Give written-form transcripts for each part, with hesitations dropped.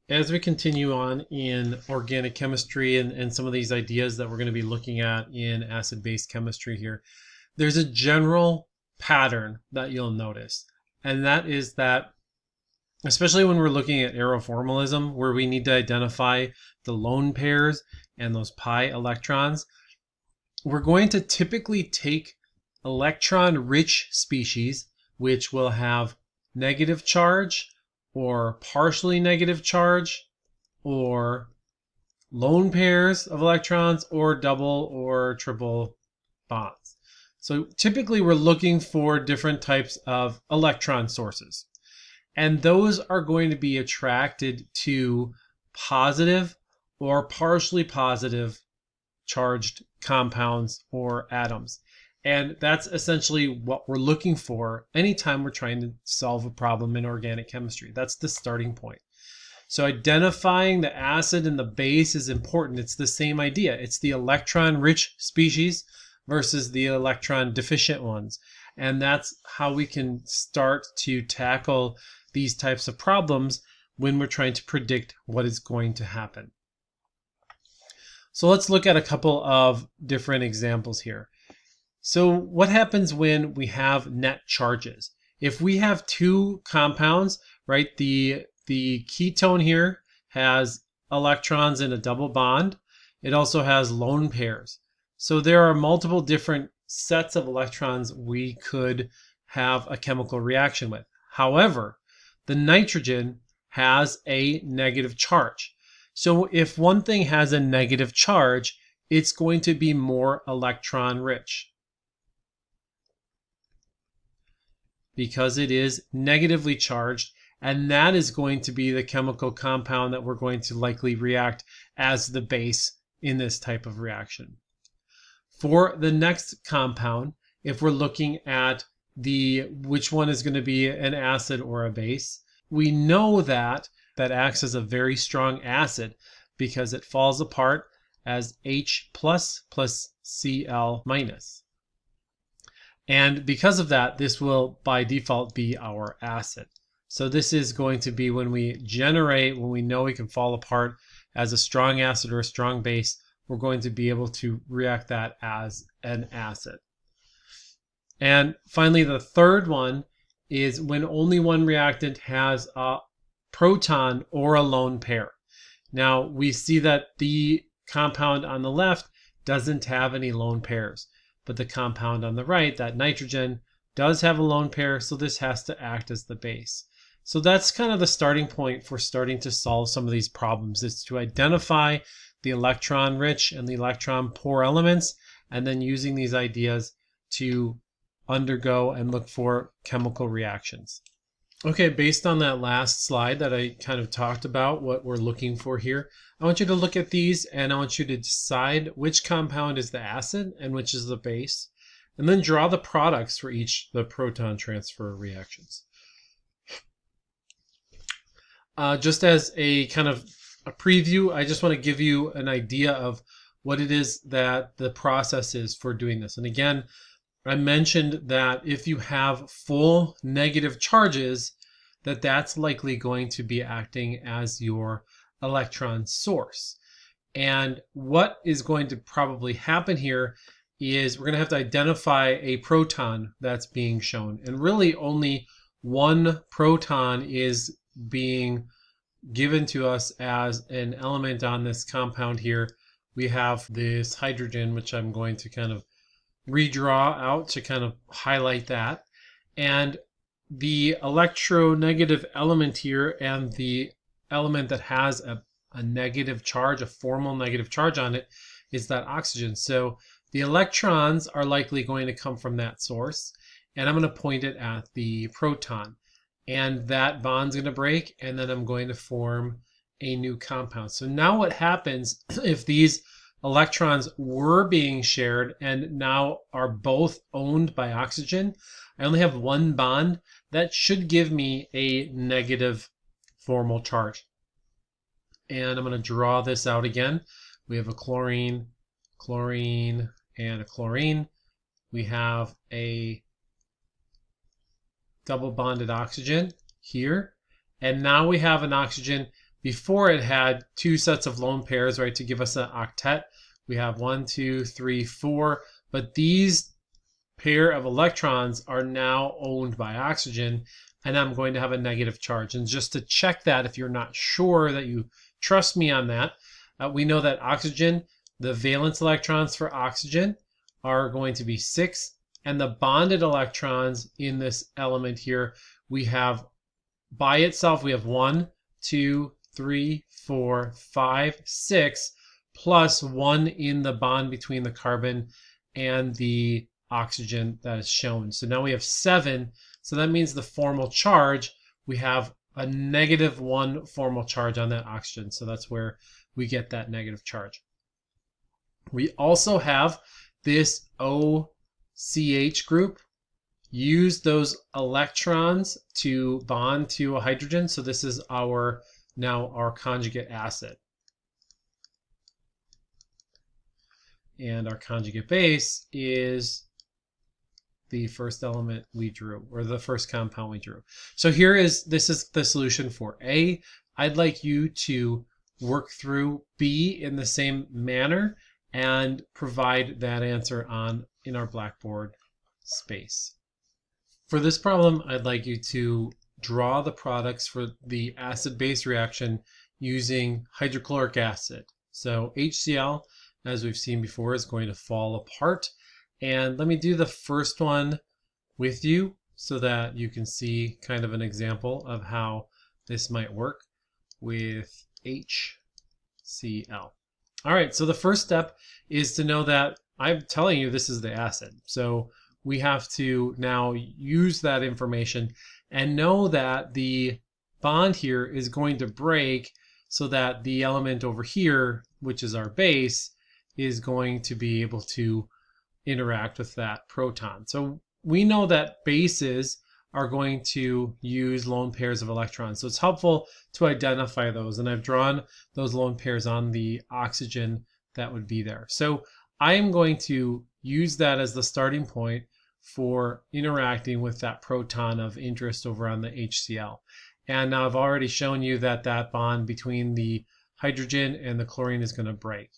As we continue on in organic chemistry and some of these ideas that we're going to be looking at in acid-base chemistry here, there's a general pattern that you'll notice. And that is that, especially when we're looking at aeroformalism, where we need to identify the lone pairs and those pi electrons, we're going to typically take electron-rich species, which will have negative charge or partially negative charge or lone pairs of electrons or double or triple bonds. So typically we're looking for different types of electron sources. And those are going to be attracted to positive or partially positive charged compounds or atoms. And that's essentially what we're looking for anytime we're trying to solve a problem in organic chemistry. That's the starting point. So identifying the acid and the base is important. It's the same idea. It's the electron-rich species versus the electron-deficient ones. And that's how we can start to tackle these types of problems when we're trying to predict what is going to happen. So let's look at a couple of different examples here. So what happens when we have net charges? If we have two compounds, right, the ketone here has electrons in a double bond. It also has lone pairs. So there are multiple different sets of electrons we could have a chemical reaction with. However, the nitrogen has a negative charge. So if one thing has a negative charge, it's going to be more electron rich because it is negatively charged, and that is going to be the chemical compound that we're going to likely react as the base in this type of reaction. For the next compound, if we're looking at which one is going to be an acid or a base, we know that acts as a very strong acid because it falls apart as H plus Cl minus. And because of that, this will by default be our acid. So this is going to be when we know we can fall apart as a strong acid or a strong base, we're going to be able to react that as an acid. And finally, the third one is when only one reactant has a proton or a lone pair. Now we see that the compound on the left doesn't have any lone pairs, but the compound on the right, that nitrogen, does have a lone pair, so this has to act as the base. So that's kind of the starting point for starting to solve some of these problems, is to identify the electron rich and the electron poor elements, and then using these ideas to undergo and look for chemical reactions. Okay, based on that last slide that I kind of talked about, what we're looking for here, I want you to look at these and I want you to decide which compound is the acid and which is the base, and then draw the products for each the proton transfer reactions. Just as a kind of a preview, I just want to give you an idea of what it is that the process is for doing this. And again, I mentioned that if you have full negative charges, that's likely going to be acting as your electron source. And what is going to probably happen here is we're going to have to identify a proton that's being shown. And really only one proton is being given to us as an element on this compound here. We have this hydrogen, which I'm going to kind of redraw out to kind of highlight that. And the electronegative element here and the element that has a negative charge, a formal negative charge on it, is that oxygen. So the electrons are likely going to come from that source, and I'm going to point it at the proton. And that bond's going to break, and then I'm going to form a new compound. So now what happens if these electrons were being shared and now are both owned by oxygen? I only have one bond. That should give me a negative formal charge. And I'm going to draw this out again. We have a chlorine, chlorine, and a chlorine. We have a double bonded oxygen here. And now we have an oxygen Before it had two sets of lone pairs, right, to give us an octet. We have 1, 2, 3, 4, but these pair of electrons are now owned by oxygen, and I'm going to have a negative charge. And just to check that, if you're not sure that you trust me on that, we know that oxygen, the valence electrons for oxygen are going to be 6, and the bonded electrons in this element here, we have by itself, we have 1, 2, 3, 4, 5, 6, plus 1 in the bond between the carbon and the oxygen that is shown. So now we have 7. So that means the formal charge, we have a -1 formal charge on that oxygen. So that's where we get that negative charge. We also have this OCH group. Use those electrons to bond to a hydrogen. So this is now our conjugate acid. And our conjugate base is the first element we drew, or the first compound we drew. So this is the solution for A. I'd like you to work through B in the same manner and provide that answer in our Blackboard space. For this problem, I'd like you to draw the products for the acid-base reaction using hydrochloric acid. So HCl, as we've seen before, is going to fall apart. And let me do the first one with you so that you can see kind of an example of how this might work with HCl. All right, so the first step is to know that I'm telling you this is the acid. So we have to now use that information and know that the bond here is going to break so that the element over here, which is our base, is going to be able to interact with that proton. So we know that bases are going to use lone pairs of electrons. So it's helpful to identify those. And I've drawn those lone pairs on the oxygen that would be there. So I am going to use that as the starting point for interacting with that proton of interest over on the HCl. And now I've already shown you that that bond between the hydrogen and the chlorine is going to break.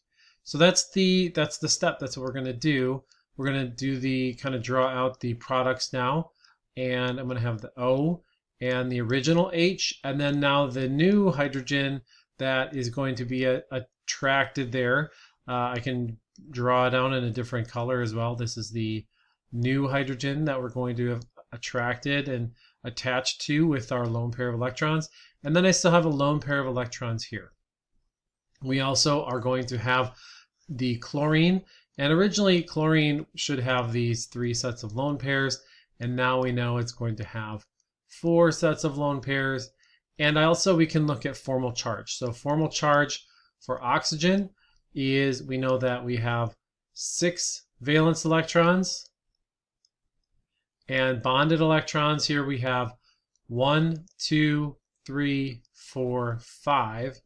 So that's the step. That's what we're going to do. We're going to do the kind of draw out the products now. And I'm going to have the O and the original H, and then now the new hydrogen that is going to be attracted there. I can draw it down in a different color as well. This is the new hydrogen that we're going to have attracted and attached to with our lone pair of electrons. And then I still have a lone pair of electrons here. We also are going to have the chlorine, and originally chlorine should have these 3 sets of lone pairs, and now we know it's going to have 4 sets of lone pairs. And also we can look at formal charge. So formal charge for oxygen is, we know that we have 6 valence electrons, and bonded electrons here we have 1, 2, 3, 4, 5.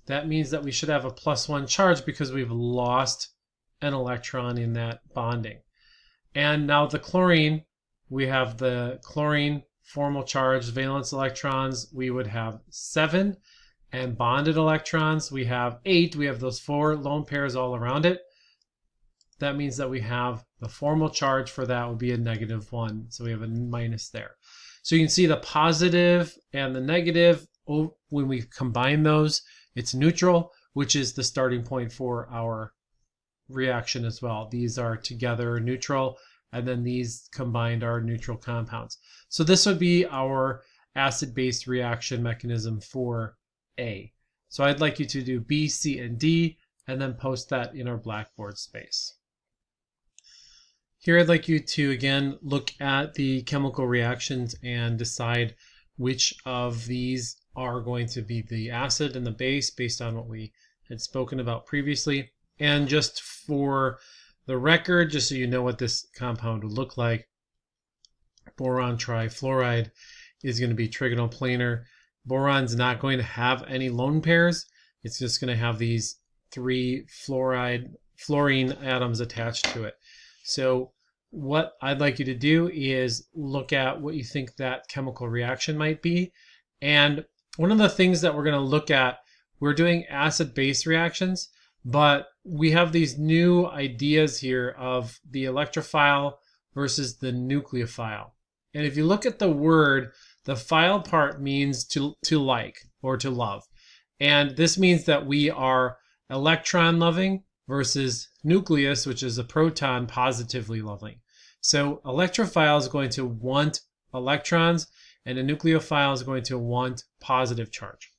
That means that we should have a +1 charge because we've lost an electron in that bonding. And now the chlorine, we have the chlorine formal charge, valence electrons, we would have 7, and bonded electrons, we have 8. We have those 4 lone pairs all around it. That means that we have the formal charge for that would be a -1. So we have a minus there. So you can see the positive and the negative, when we combine those, it's neutral, which is the starting point for our reaction as well. These are together neutral, and then these combined are neutral compounds. So this would be our acid-base reaction mechanism for A. So I'd like you to do B, C, and D, and then post that in our Blackboard space. Here I'd like you to again look at the chemical reactions and decide which of these are going to be the acid and the base based on what we had spoken about previously. And just for the record, just so you know what this compound would look like, boron trifluoride is going to be trigonoplanar. Boron's not going to have any lone pairs. It's just going to have these 3 fluorine atoms attached to it. So what I'd like you to do is look at what you think that chemical reaction might be, and One of the things that we're going to look at, we're doing acid-base reactions, but we have these new ideas here of the electrophile versus the nucleophile. And if you look at the word, the phile part means to like or to love. And this means that we are electron loving versus nucleus, which is a proton positively loving. So electrophile is going to want electrons, and a nucleophile is going to want positive charge.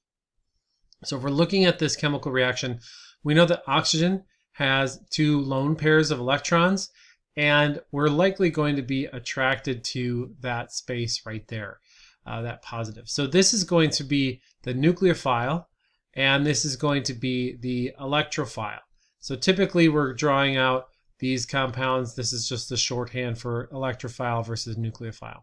So if we're looking at this chemical reaction, we know that oxygen has 2 lone pairs of electrons, and we're likely going to be attracted to that space right there, that positive. So this is going to be the nucleophile, and this is going to be the electrophile. So typically we're drawing out these compounds. This is just the shorthand for electrophile versus nucleophile.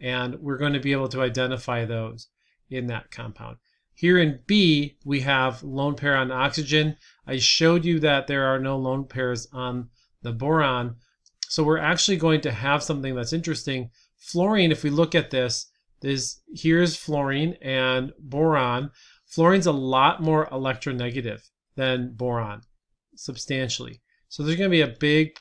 And we're going to be able to identify those in that compound. Here in B, we have lone pair on oxygen. I showed you that there are no lone pairs on the boron. So we're actually going to have something that's interesting. Fluorine, if we look at this, here's fluorine and boron. Fluorine's a lot more electronegative than boron, substantially. So there's going to be a big,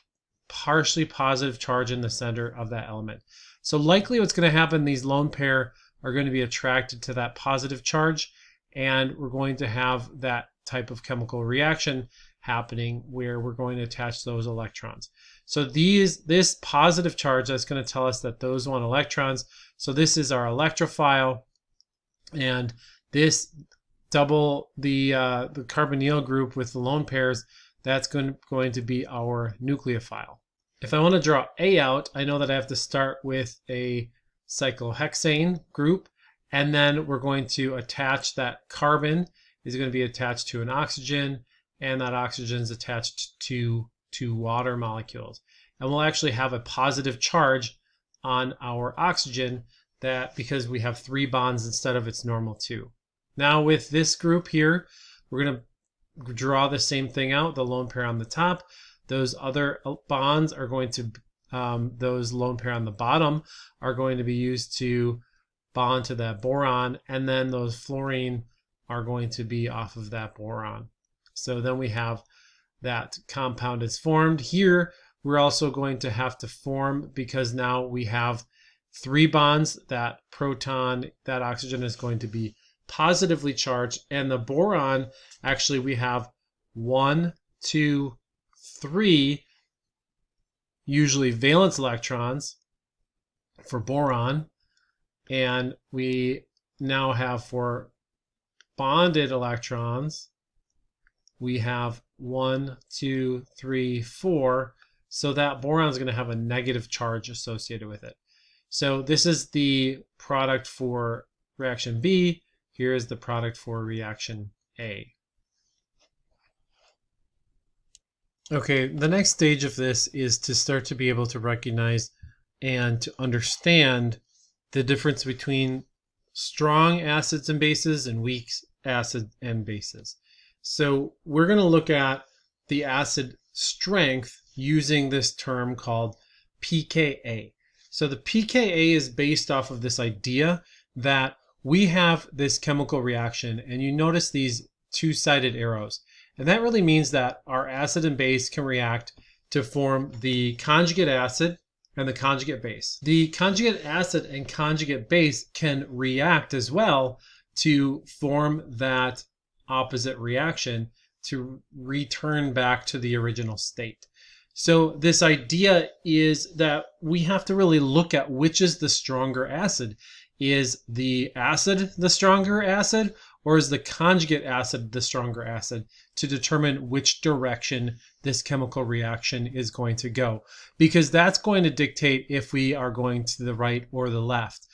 partially positive charge in the center of that element. So likely what's going to happen, these lone pair are going to be attracted to that positive charge, and we're going to have that type of chemical reaction happening where we're going to attach those electrons. So this positive charge, that's going to tell us that those want electrons. So this is our electrophile, and this double the carbonyl group with the lone pairs, that's going to be our nucleophile. If I want to draw A out, I know that I have to start with a cyclohexane group, and then we're going to attach that carbon is going to be attached to an oxygen, and that oxygen is attached to 2 water molecules. And we'll actually have a positive charge on our oxygen, that because we have 3 bonds instead of its normal 2. Now with this group here, we're going to draw the same thing out, the lone pair on the top. Those other bonds are going to, those lone pair on the bottom are going to be used to bond to that boron, and then those fluorine are going to be off of that boron. So then we have that compound is formed. Here, we're also going to have to form, because now we have 3 bonds, that proton, that oxygen is going to be positively charged, and the boron, actually we have 1, 2, 3 usually valence electrons for boron, and we now have for bonded electrons, we have 1, 2, 3, 4. So that boron is going to have a negative charge associated with it. So this is the product for reaction B. Here is the product for reaction A. Okay, the next stage of this is to start to be able to recognize and to understand the difference between strong acids and bases and weak acids and bases. So we're going to look at the acid strength using this term called pKa. So the pKa is based off of this idea that we have this chemical reaction, and you notice these 2-sided arrows. And that really means that our acid and base can react to form the conjugate acid and the conjugate base. The conjugate acid and conjugate base can react as well to form that opposite reaction to return back to the original state. So this idea is that we have to really look at which is the stronger acid. Is the acid the stronger acid, or is the conjugate acid the stronger acid, to determine which direction this chemical reaction is going to go? Because that's going to dictate if we are going to the right or the left.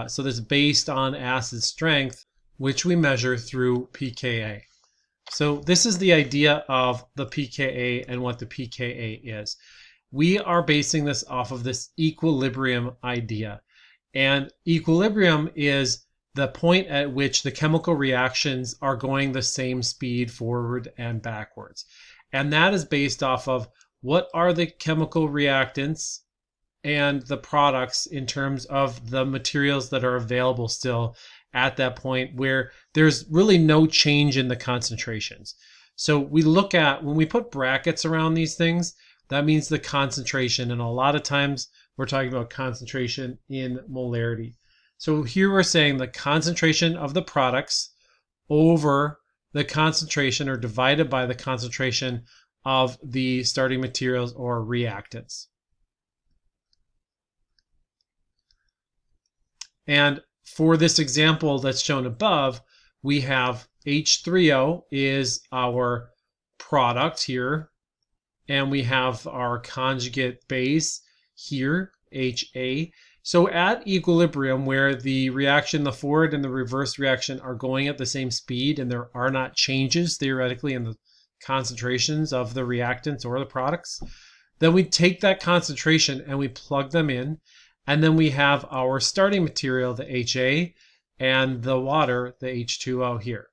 So this is based on acid strength, which we measure through pKa. So this is the idea of the pKa and what the pKa is. We are basing this off of this equilibrium idea. And equilibrium is the point at which the chemical reactions are going the same speed forward and backwards. And that is based off of what are the chemical reactants and the products in terms of the materials that are available still at that point where there's really no change in the concentrations. So we look at, when we put brackets around these things, that means the concentration, and a lot of times we're talking about concentration in molarity. So here we're saying the concentration of the products over the concentration, or divided by the concentration of the starting materials or reactants. And for this example that's shown above, we have H3O is our product here, and we have our conjugate base here, HA. So at equilibrium, where the reaction, the forward and the reverse reaction, are going at the same speed, and there are not changes theoretically in the concentrations of the reactants or the products, then we take that concentration and we plug them in, and then we have our starting material, the HA, and the water, the H2O here.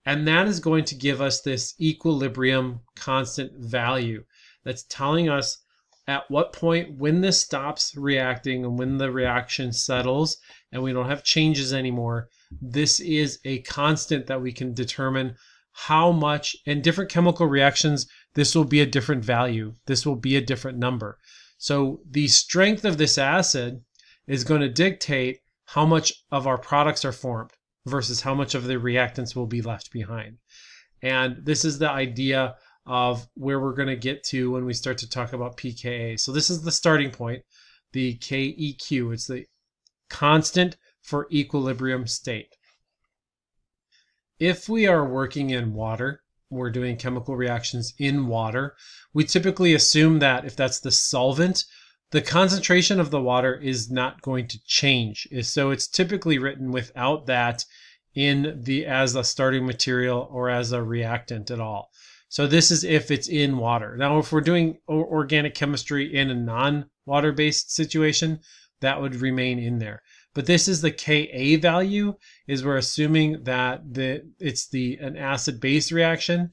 And that is going to give us this equilibrium constant value that's telling us at what point, when this stops reacting and when the reaction settles and we don't have changes anymore, this is a constant that we can determine how much. In different chemical reactions, this will be a different value. This will be a different number. So the strength of this acid is going to dictate how much of our products are formed versus how much of the reactants will be left behind. And this is the idea of where we're going to get to when we start to talk about pKa. So this is the starting point, the KEQ. It's the constant for equilibrium state. If we are working in water, we're doing chemical reactions in water, we typically assume that if that's the solvent, the concentration of the water is not going to change. So it's typically written without that as a starting material or as a reactant at all. So this is if it's in water. Now, if we're doing organic chemistry in a non-water-based situation, that would remain in there. But this is the Ka value, is we're assuming that it's an acid-base reaction,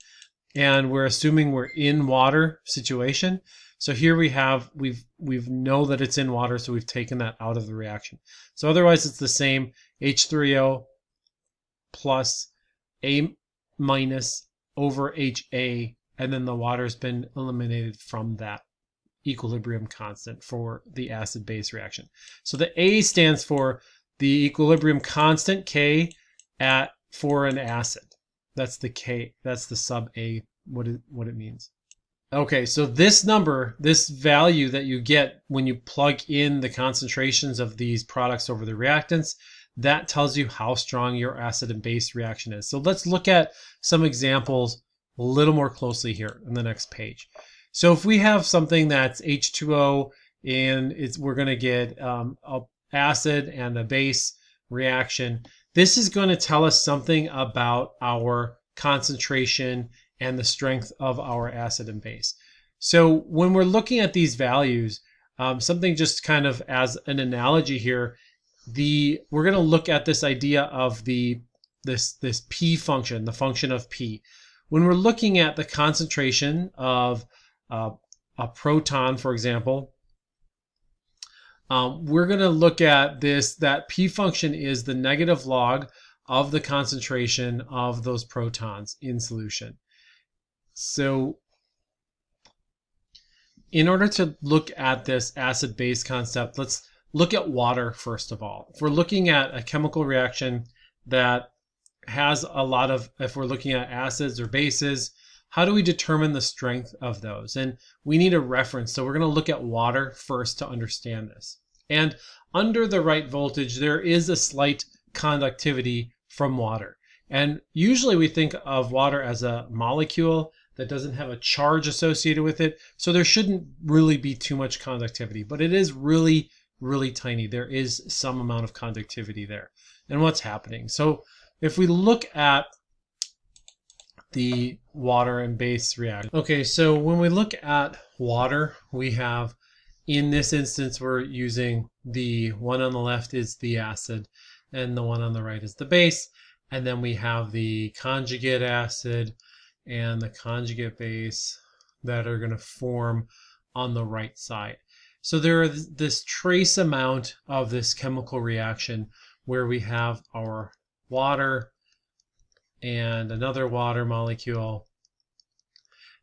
and we're assuming we're in water situation. So here we know that it's in water, so we've taken that out of the reaction. So otherwise it's the same, H3O plus A minus over HA, and then the water's been eliminated from that equilibrium constant for the acid-base reaction. So the A stands for the equilibrium constant, K, for an acid. That's the K, that's the sub A, what it means. Okay, so this number, this value that you get when you plug in the concentrations of these products over the reactants, that tells you how strong your acid and base reaction is. So let's look at some examples a little more closely here on the next page. So if we have something that's H2O and we're going to get an acid and a base reaction, this is going to tell us something about our concentration and the strength of our acid and base. So when we're looking at these values, something just kind of as an analogy here, we're going to look at this idea of this P function, the function of P. When we're looking at the concentration of a proton, for example, we're going to look at that P function is the negative log of the concentration of those protons in solution. So in order to look at this acid-base concept, let's look at water first of all. If we're looking at a chemical reaction that has if we're looking at acids or bases, how do we determine the strength of those? And we need a reference. So we're going to look at water first to understand this. And under the right voltage, there is a slight conductivity from water. And usually we think of water as a molecule that doesn't have a charge associated with it. So there shouldn't really be too much conductivity, but it is really, really tiny. There is some amount of conductivity there. And what's happening? So if we look at the water and base reaction. Okay, so when we look at water, we have, in this instance, we're using the one on the left is the acid and the one on the right is the base. And then we have the conjugate acid and the conjugate base that are going to form on the right side. So there is this trace amount of this chemical reaction where we have our water and another water molecule.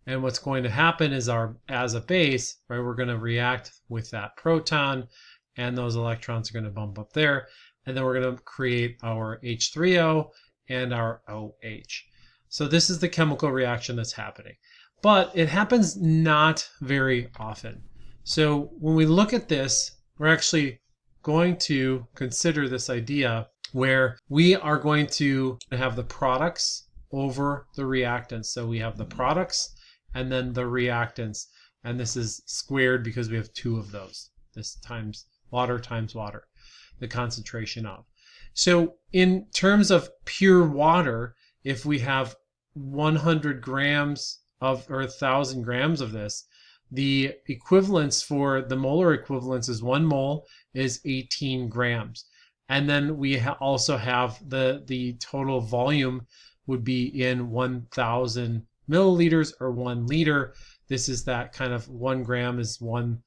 And what's going to happen is as a base, right, we're going to react with that proton, and those electrons are going to bump up there. And then we're going to create our H3O and our OH. So this is the chemical reaction that's happening. But it happens not very often. So when we look at this, we're actually going to consider this idea where we are going to have the products over the reactants. So we have the products and then the reactants. And this is squared because we have two of those. This times water, the concentration of. So in terms of pure water, if we have 100 grams of, or 1,000 grams of this, the equivalence for the molar equivalence is 1 mole is 18 grams. And then we also have the total volume would be in 1,000 milliliters or 1 liter. This is that kind of 1 gram is 1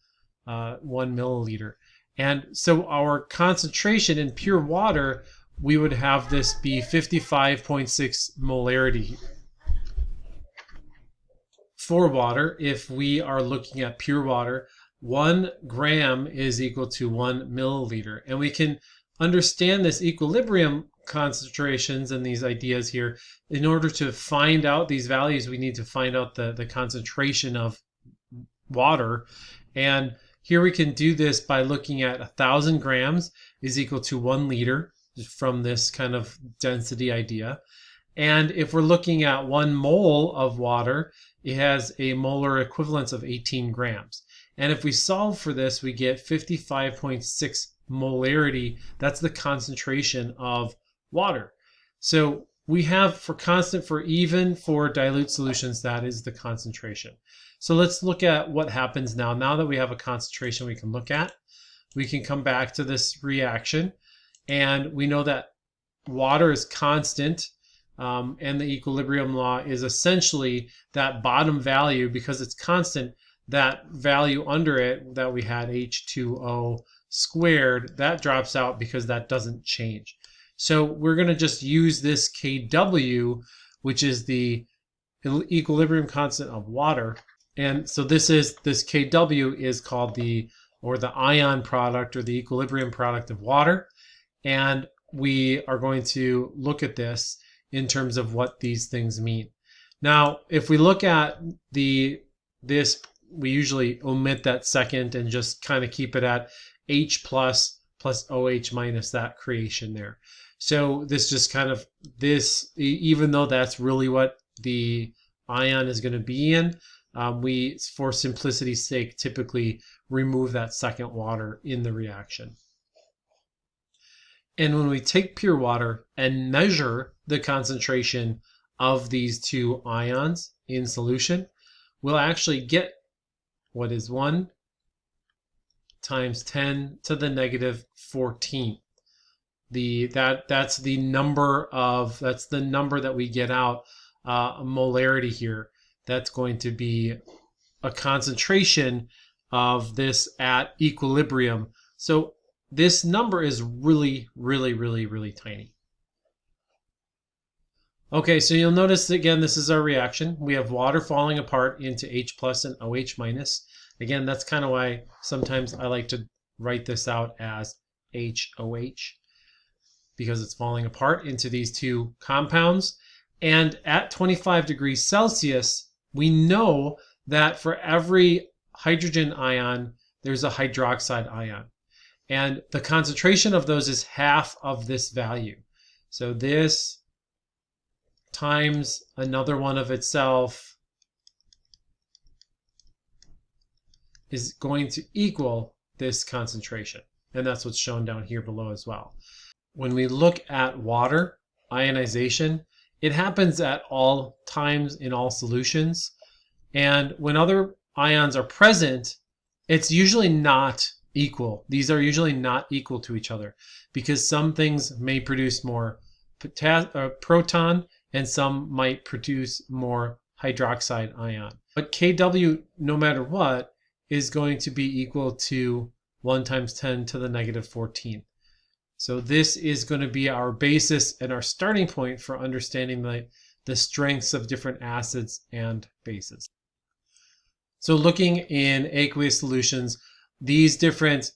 milliliter. And so our concentration in pure water, we would have this be 55.6 molarity. For water, if we are looking at pure water, 1 gram is equal to 1 milliliter. And we can understand this equilibrium concentrations and these ideas here. In order to find out these values, we need to find out the concentration of water. And here we can do this by looking at 1,000 grams is equal to 1 liter from this kind of density idea. And if we're looking at 1 mole of water, it has a molar equivalence of 18 grams. And if we solve for this, we get 55.6 molarity. That's the concentration of water. So we have for constant, for even, for dilute solutions, that is the concentration. So let's look at what happens now. Now that we have a concentration we can look at, we can come back to this reaction. And we know that water is constant. And the equilibrium law is essentially that bottom value, because it's constant, that value under it that we had H2O squared, that drops out because that doesn't change. So we're going to just use this Kw, which is the equilibrium constant of water. And so this Kw is called the ion product, or the equilibrium product of water. And we are going to look at this in terms of what these things mean. Now, if we look at this, we usually omit that second and just kind of keep it at H plus OH minus that creation there. So this just kind of, even though that's really what the ion is going to be in, we, for simplicity's sake, typically remove that second water in the reaction. And when we take pure water and measure the concentration of these two ions in solution, we'll actually get what is 1 times 10 to the negative 14. That's the number that we get out, molarity here. That's going to be a concentration of this at equilibrium. So this number is really, really, really, really tiny. Okay, so you'll notice again, this is our reaction. We have water falling apart into H plus and OH minus. Again, that's kind of why sometimes I like to write this out as HOH, because it's falling apart into these two compounds. And at 25 degrees Celsius, we know that for every hydrogen ion, there's a hydroxide ion. And the concentration of those is half of this value. So this times another one of itself is going to equal this concentration. And that's what's shown down here below as well. When we look at water ionization, it happens at all times in all solutions. And when other ions are present, it's usually not equal. These are usually not equal to each other, because some things may produce more proton and some might produce more hydroxide ion. But Kw, no matter what, is going to be equal to 1 times 10 to the negative 14. So this is going to be our basis and our starting point for understanding the strengths of different acids and bases. So looking in aqueous solutions, these different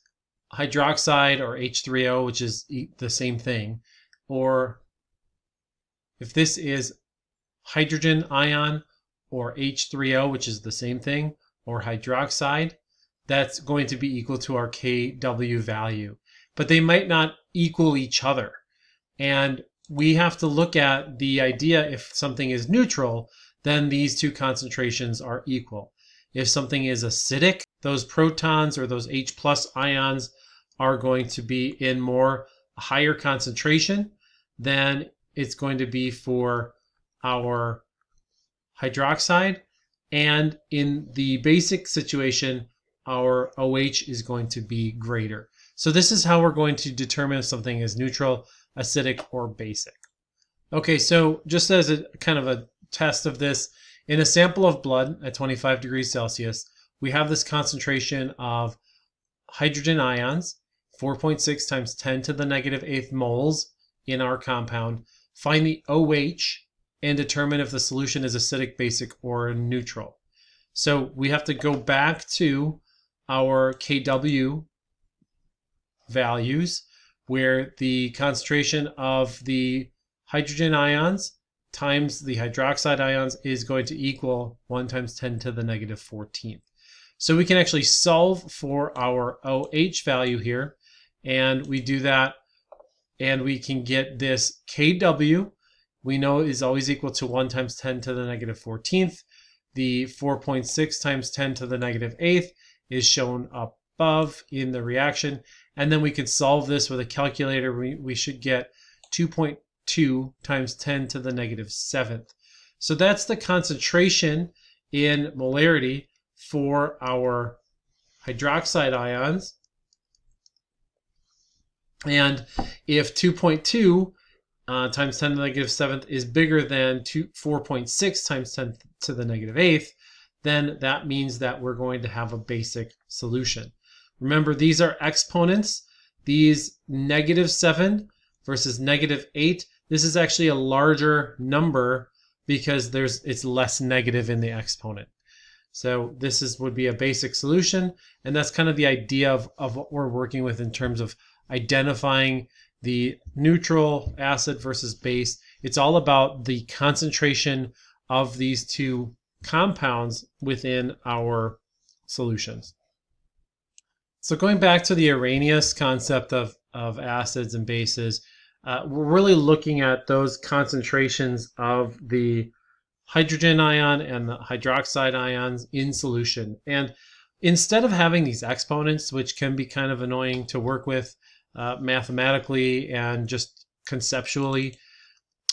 hydroxide or H3O, which is the same thing, or if this is hydrogen ion or H3O, which is the same thing, or hydroxide, that's going to be equal to our Kw value. But they might not equal each other. And we have to look at the idea if something is neutral, then these two concentrations are equal. If something is acidic, those protons or those H plus ions are going to be in more higher concentration than it's going to be for our hydroxide. And in the basic situation, our OH is going to be greater. So this is how we're going to determine if something is neutral, acidic, or basic. Okay, so just as a kind of a test of this, in a sample of blood at 25 degrees Celsius, we have this concentration of hydrogen ions, 4.6 times 10 to the negative 8th moles in our compound. Find the OH and determine if the solution is acidic, basic, or neutral. So we have to go back to our Kw values, where the concentration of the hydrogen ions times the hydroxide ions is going to equal 1 times 10 to the negative 14th. So we can actually solve for our OH value here, and we do that, and we can get this Kw, we know is always equal to 1 times 10 to the negative 14th. The 4.6 times 10 to the negative 8th is shown above in the reaction, and then we can solve this with a calculator. We should get 2.2 times 10 to the negative 7th. So that's the concentration in molarity for our hydroxide ions. And if 2.2 times 10 to the negative 7th is bigger than 4.6 times 10 to the negative 8th, then that means that we're going to have a basic solution. Remember, these are exponents. These negative 7 versus negative 8, this is actually a larger number because it's less negative in the exponent. So this would be a basic solution, and that's kind of the idea of what we're working with in terms of identifying the neutral acid versus base. It's all about the concentration of these two compounds within our solutions. So going back to the Arrhenius concept of acids and bases, we're really looking at those concentrations of the hydrogen ion and the hydroxide ions in solution. And instead of having these exponents, which can be kind of annoying to work with mathematically and just conceptually,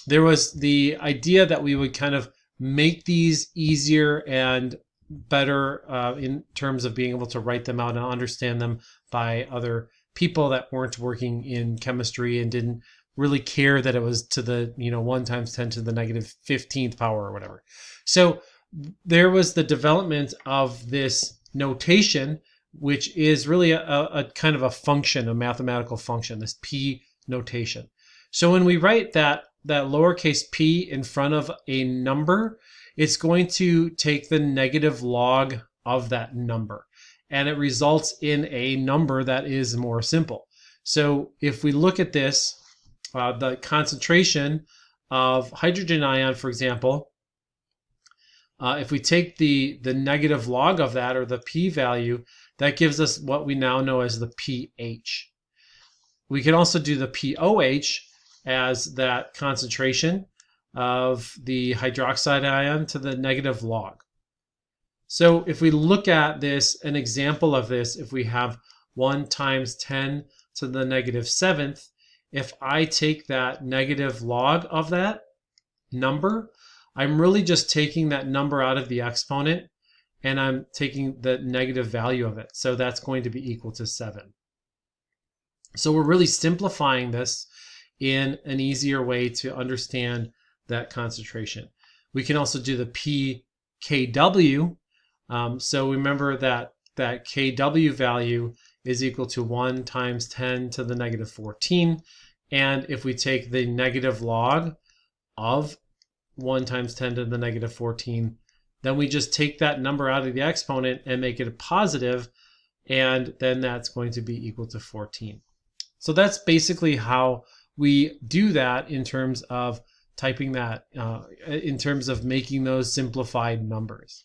there was the idea that we would kind of make these easier and better in terms of being able to write them out and understand them by other people that weren't working in chemistry and didn't really care that it was to the 1 times 10 to the negative 15th power or whatever. So there was the development of this notation, which is really a kind of a function, a mathematical function, this p notation. So when we write that lowercase p in front of a number, it's going to take the negative log of that number, and it results in a number that is more simple. So if we look at this, the concentration of hydrogen ion, for example, if we take the negative log of that, or the p value, that gives us what we now know as the pH. We can also do the pOH as that concentration of the hydroxide ion to the negative log. So if we look at this, an example of this, if we have 1 times 10 to the negative 7th, if I take that negative log of that number, I'm really just taking that number out of the exponent, and I'm taking the negative value of it. So that's going to be equal to 7. So we're really simplifying this in an easier way to understand that concentration. We can also do the pKw. So remember that Kw value is equal to 1 times 10 to the negative 14. And if we take the negative log of 1 times 10 to the negative 14, then we just take that number out of the exponent and make it a positive, and then that's going to be equal to 14. So that's basically how we do that in terms of typing that, in terms of making those simplified numbers.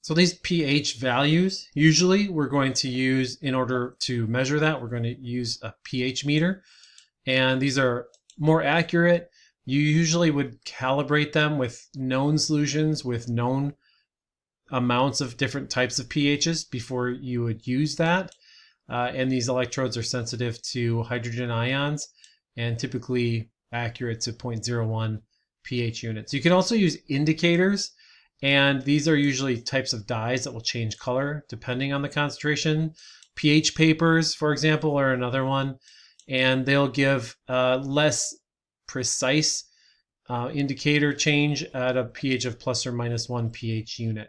So these pH values, usually we're going to use, in order to measure that, we're going to use a pH meter. And these are more accurate. You usually would calibrate them with known solutions with known amounts of different types of pHs before you would use that. And these electrodes are sensitive to hydrogen ions and typically accurate to 0.01 pH units. You can also use indicators, and these are usually types of dyes that will change color depending on the concentration. pH papers, for example, are another one, and they'll give less precise indicator change at a pH of plus or minus 1 pH unit.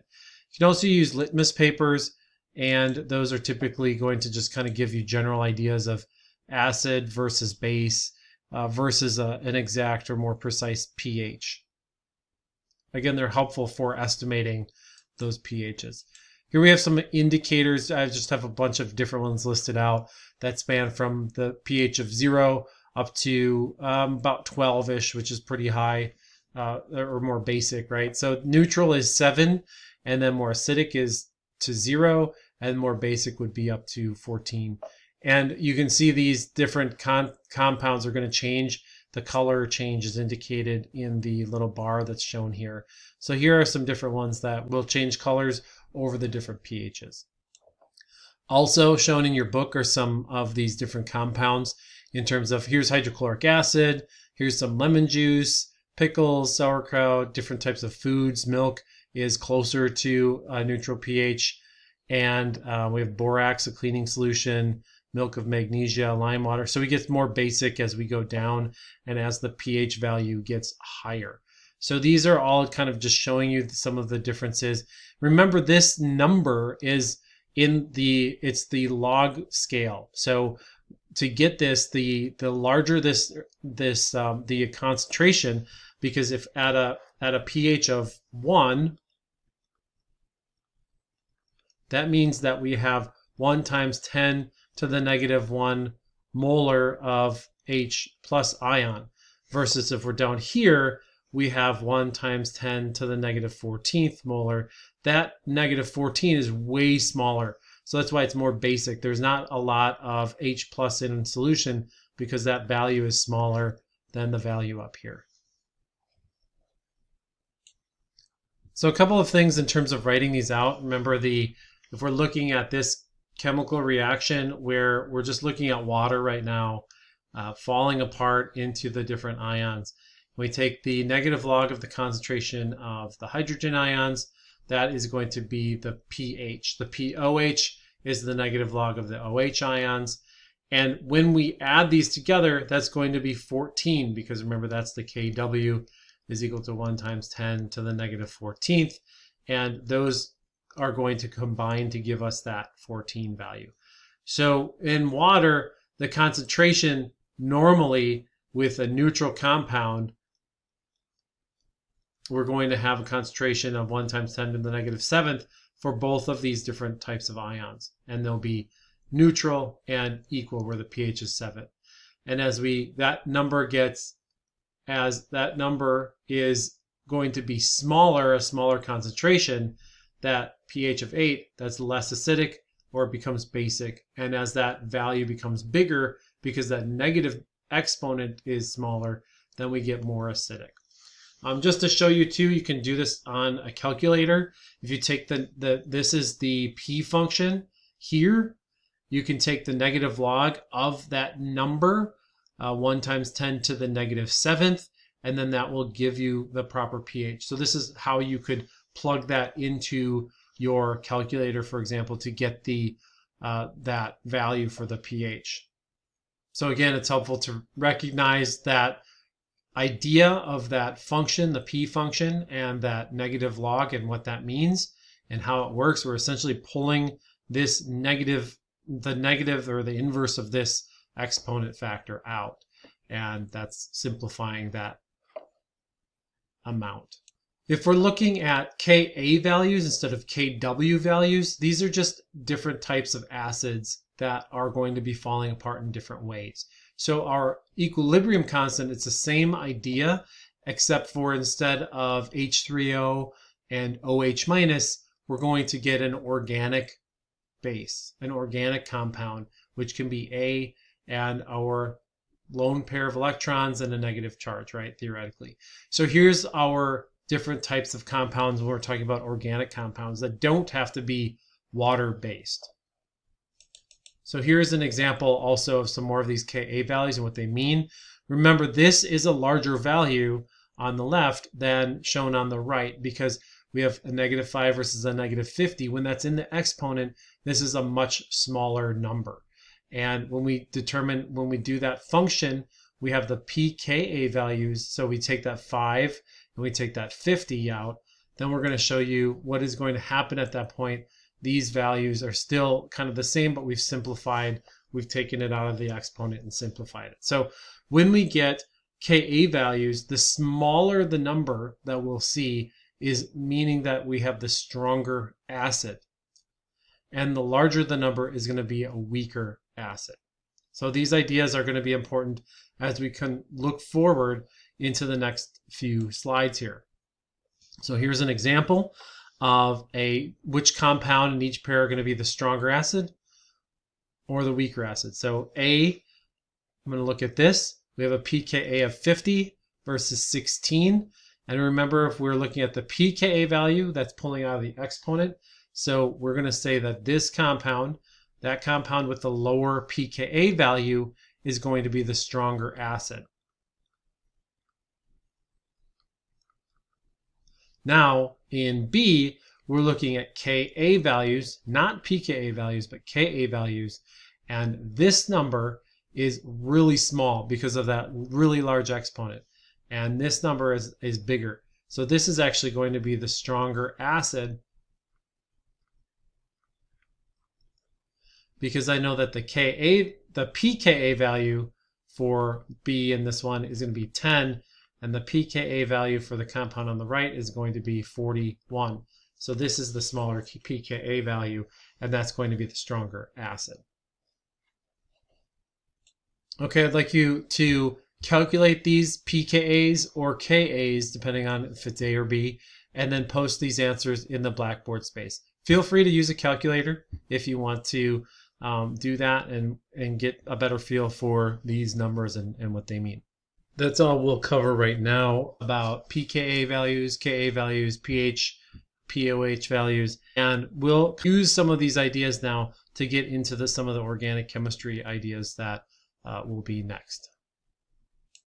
You can also use litmus papers, and those are typically going to just kind of give you general ideas of acid versus base versus an exact or more precise pH. Again, they're helpful for estimating those pHs. Here we have some indicators. I just have a bunch of different ones listed out that span from the pH of 0 up to about 12-ish, which is pretty high, or more basic, right? So neutral is 7, and then more acidic is to 0, and more basic would be up to 14. And you can see these different compounds are going to change. The color change is indicated in the little bar that's shown here. So here are some different ones that will change colors over the different pHs. Also shown in your book are some of these different compounds in terms of, here's hydrochloric acid, here's some lemon juice, pickles, sauerkraut, different types of foods. Milk is closer to a neutral pH. And we have borax, a cleaning solution, milk of magnesia, lime water. So we get more basic as we go down and as the pH value gets higher. So these are all kind of just showing you some of the differences. Remember, this number is it's the log scale. So to get this, the larger the concentration, because if at a pH of 1, that means that we have 1 times 10 to the negative 1 molar of H plus ion, versus if we're down here, we have 1 times 10 to the negative 14th molar. That negative 14 is way smaller, so that's why it's more basic. There's not a lot of H plus in solution because that value is smaller than the value up here. So a couple of things in terms of writing these out. Remember, if we're looking at this chemical reaction where we're just looking at water right now falling apart into the different ions, we take the negative log of the concentration of the hydrogen ions. That is going to be the pH. The pOH is the negative log of the OH ions. And when we add these together, that's going to be 14, because remember, that's the Kw is equal to 1 times 10 to the negative 14th. And those are going to combine to give us that 14 value. So in water, the concentration normally with a neutral compound, we're going to have a concentration of 1 times 10 to the negative 7th for both of these different types of ions. And they'll be neutral and equal where the pH is 7. And as that number is going to be smaller, a smaller concentration, that pH of 8, that's less acidic, or it becomes basic. And as that value becomes bigger, because that negative exponent is smaller, then we get more acidic. Just to show you too, you can do this on a calculator. If you take this is the P function here, you can take the negative log of that number, 1 times 10 to the negative 7th, and then that will give you the proper pH. So this is how you could plug that into your calculator, for example, to get that value for the pH. So again, it's helpful to recognize that idea of that function, the P function, and that negative log and what that means and how it works. We're essentially pulling this negative the negative or the inverse of this exponent factor out. And that's simplifying that amount. If we're looking at Ka values instead of Kw values, these are just different types of acids that are going to be falling apart in different ways. So our equilibrium constant, it's the same idea, except for instead of H3O and OH minus, we're going to get an organic base, an organic compound, which can be A and our lone pair of electrons and a negative charge, right, theoretically. So here's our different types of compounds when we're talking about organic compounds that don't have to be water-based. So here's an example also of some more of these Ka values and what they mean. Remember, this is a larger value on the left than shown on the right because we have a -5 versus a -50. When that's in the exponent, this is a much smaller number. And when we do that function, we have the pKa values. So we take that 5 and we take that 50 out. Then we're going to show you what is going to happen at that point. These values are still kind of the same, but we've simplified. We've taken it out of the exponent and simplified it. So when we get Ka values, the smaller the number that we'll see is meaning that we have the stronger acid. And the larger the number is going to be a weaker acid. So these ideas are going to be important as we can look forward into the next few slides here. So here's an example of which compound in each pair are going to be the stronger acid or the weaker acid. So I'm going to look at this. We have a pKa of 50 versus 16. And remember, if we're looking at the pKa value, that's pulling out of the exponent. So we're going to say that this compound, that compound with the lower pKa value, is going to be the stronger acid. Now, in B, we're looking at Ka values, not pKa values, but Ka values. And this number is really small because of that really large exponent. And this number is bigger. So this is actually going to be the stronger acid because I know that the pKa value for B in this one is going to be 10, and the pKa value for the compound on the right is going to be 41. So this is the smaller pKa value, and that's going to be the stronger acid. Okay, I'd like you to calculate these pKa's or Ka's, depending on if it's A or B, and then post these answers in the Blackboard space. Feel free to use a calculator if you want to do that and get a better feel for these numbers and what they mean. That's all we'll cover right now about pKa values, Ka values, pH, pOH values, and we'll use some of these ideas now to get into some of the organic chemistry ideas that will be next.